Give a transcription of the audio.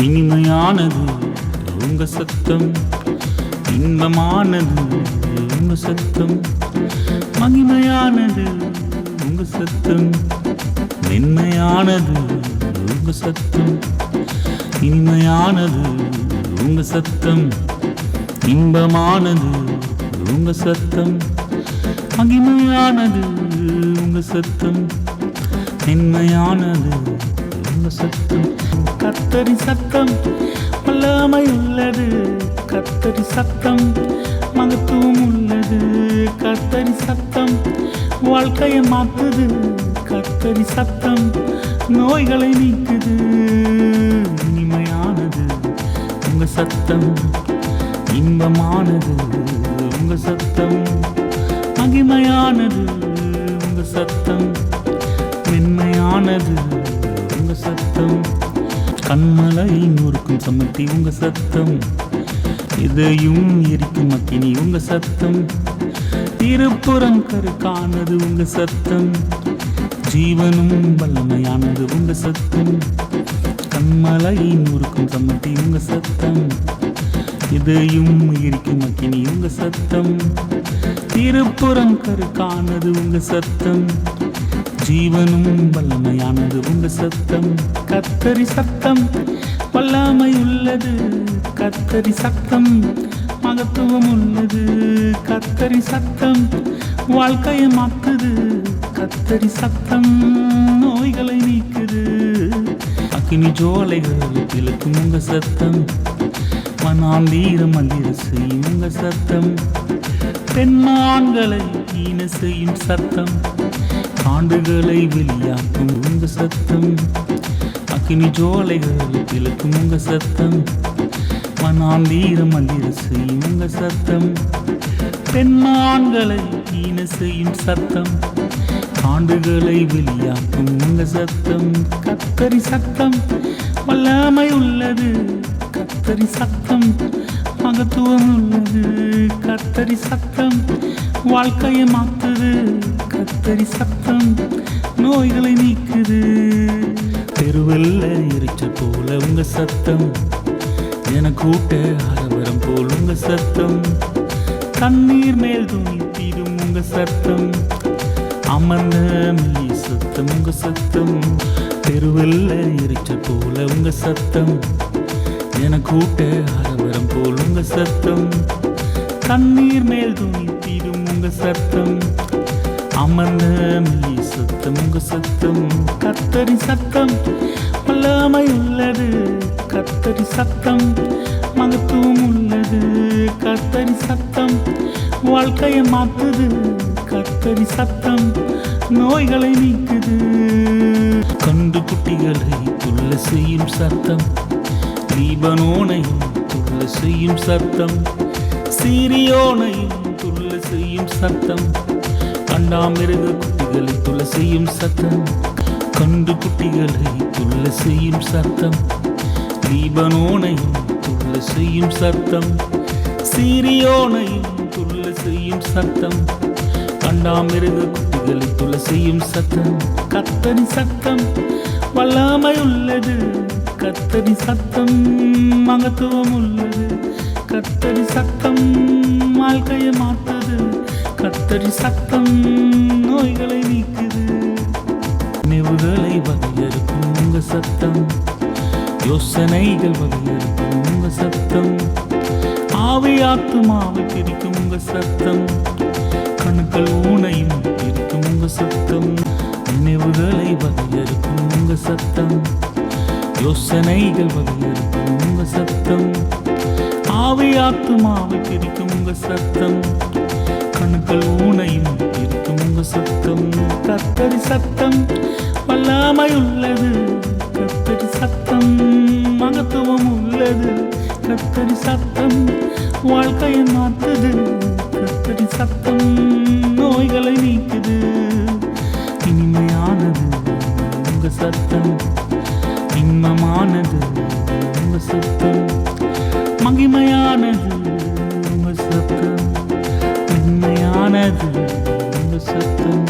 இனிமையானது உங்க சத்தம், இன்பமானது உங்க சத்தம், மகிமையானது உங்க சத்தம், மென்மையானது உங்க சத்தம், இனிமையானது உங்க சத்தம், இன்பமானது உங்க சத்தம், மகிமையானது உங்க சத்தம், மென்மையானது உங்க சத்தம். கர்த்தரின் சத்தம் வல்லமை உள்ளது, கர்த்தரின் சத்தம் மகத்துவம் உள்ளது, கர்த்தரின் சத்தம் வாழ்க்கையை மாற்றுது, கர்த்தரின் சத்தம் நோய்களை நீக்குது. இனிமையானது உங்க சத்தம், இன்பமானது உங்க சத்தம், மகிமையானது உங்க சத்தம், மென்மையானது உங்க சத்தம், கண்மலை நொறுக்கும் சமத்தி உங்க சத்தம், இதையும் எரிக்கும் அக்கினி உங்க சத்தம், இருபுறம் கருக்கானது உங்க சத்தம், ஜீவனும் வல்லமையானது உங்க சத்தம், கண்மலை நொறுக்கும் சமத்தி உங்க சத்தம், இதையும் எரிக்கும் அக்கினி உங்க சத்தம், இருபுறம் கருக்கானது உங்க சத்தம், ஜீவனும் வல்லமையானது உங்க சத்தம். கர்த்தரின் சத்தம் வல்லமை உள்ளது, கர்த்தரின் சத்தம் மகத்துவம் உள்ளது, கர்த்தரின் சத்தம் வாழ்க்கையை மாற்றுது, கர்த்தரின் சத்தம் நோய்களை நீக்குது. அக்கினி ஜோலைகள் பிளக்கும் உங்க சத்தம், மனாந்தீர மந்திர செய்யும் உங்க சத்தம், பெண்மான்களை ஈன செய்யும் சத்தம், ஆண்டுகளை வெளியாக்கும் உங்க சத்தம், அக்கினி ஜோலைகள் பிளக்கும் உங்க சத்தம், மனாந்தீர மந்திர செய்யும் உங்க சத்தம், பெண்மான்களை ஈன செய்யும் சத்தம், ஆண்டுகளை வெளியாக்கும் உங்க சத்தம். கர்த்தரின் சத்தம் வல்லமை உள்ளது, கர்த்தரின் சத்தம் மகத்துவம் உள்ளது, கர்த்தரின் சத்தம் வாழ்க்கையை மாற்றுது, கர்த்தரின் சத்தம் நோய்களை நீக்குது. தெருவெல்ல எரிச்சல் போல உங்க சத்தம், என கூட்ட அரவரம் போல் உங்க சத்தம், தண்ணீர் மேல் துணித்திடும் உங்க சத்தம், அமர்ந்த மெல்லி சத்தம் உங்க சத்தம், தெருவெல்ல எரிச்சல் போல உங்க சத்தம், என கூட்ட அரவரம் போல் உங்க சத்தம், தண்ணீர் மேல் துணித்திடும் உங்க சத்தம், அமர்ந்த மெல்லி சத்தம் உங்க சத்தம். கர்த்தரின் சத்தம் வல்லமை உள்ளது, கர்த்தரின் சத்தம் மகத்துவம் உள்ளது, கர்த்தரின் சத்தம் வாழ்க்கையை மாற்றுது, கர்த்தரின் சத்தம் நோய்களை நீக்குது. கண்டு குட்டிகளை துள்ள செய்யும் சத்தம், லீபனோனையும் துள்ள செய்யும் சத்தம், சீரியோனையும் துள்ள செய்யும் சத்தம், கண்டாமிருக குட்டிகளை துள்ள செய்யும் சத்தம், கண்டு குட்டிகளை துள்ள செய்யும் சத்தம், லீபனோனையும் துள்ள செய்யும் சத்தம், சீரியோனையும் துள்ள செய்யும் சத்தம், கண்டாமிருக குட்டிகளை துள்ள செய்யும் சத்தம். கர்த்தரின் சத்தம் வல்லமை உள்ளது, கர்த்தரின் சத்தம் மகத்துவம் உள்ளது, கர்த்தரின் சத்தம் வாழ்க்கையை மாற்றுது, கர்த்தரின் சத்தம் நோய்களை நீக்குது. நினைவுகளை வகையறுக்கும் உங்க சத்தம், யோசனைகள் வகையறுக்கும் உங்க சத்தம், ஆவி ஆத்துமாவை பிரிக்கும் உங்க சத்தம், கணுக்கள் ஊனையும் பிரிக்கும் உங்க சத்தம், நினைவுகளை வகையறுக்கும் உங்க சத்தம், யோசனைகள் வகையறுக்கும் உங்க சத்தம், ஆவி ஆத்துமாவை பிரிக்கும் உங்க சத்தம், கணுக்கள் ஊனையும் பிரிக்கும் உங்க சத்தம். கர்த்தரின் சத்தம் வல்லமை உள்ளது, கர்த்தரின் சத்தம் மகத்துவம் உள்ளது, கர்த்தரின் சத்தம் வாழ்க்கையை மாற்றுது, கர்த்தரின் சத்தம் நோய்களை நீக்குது. இனிமையானது உங்க சத்தம், இன்பமானது உங்க சத்தம், மகிமையானது உங்க சத்தம், மென்மையானது உங்க சத்தம்.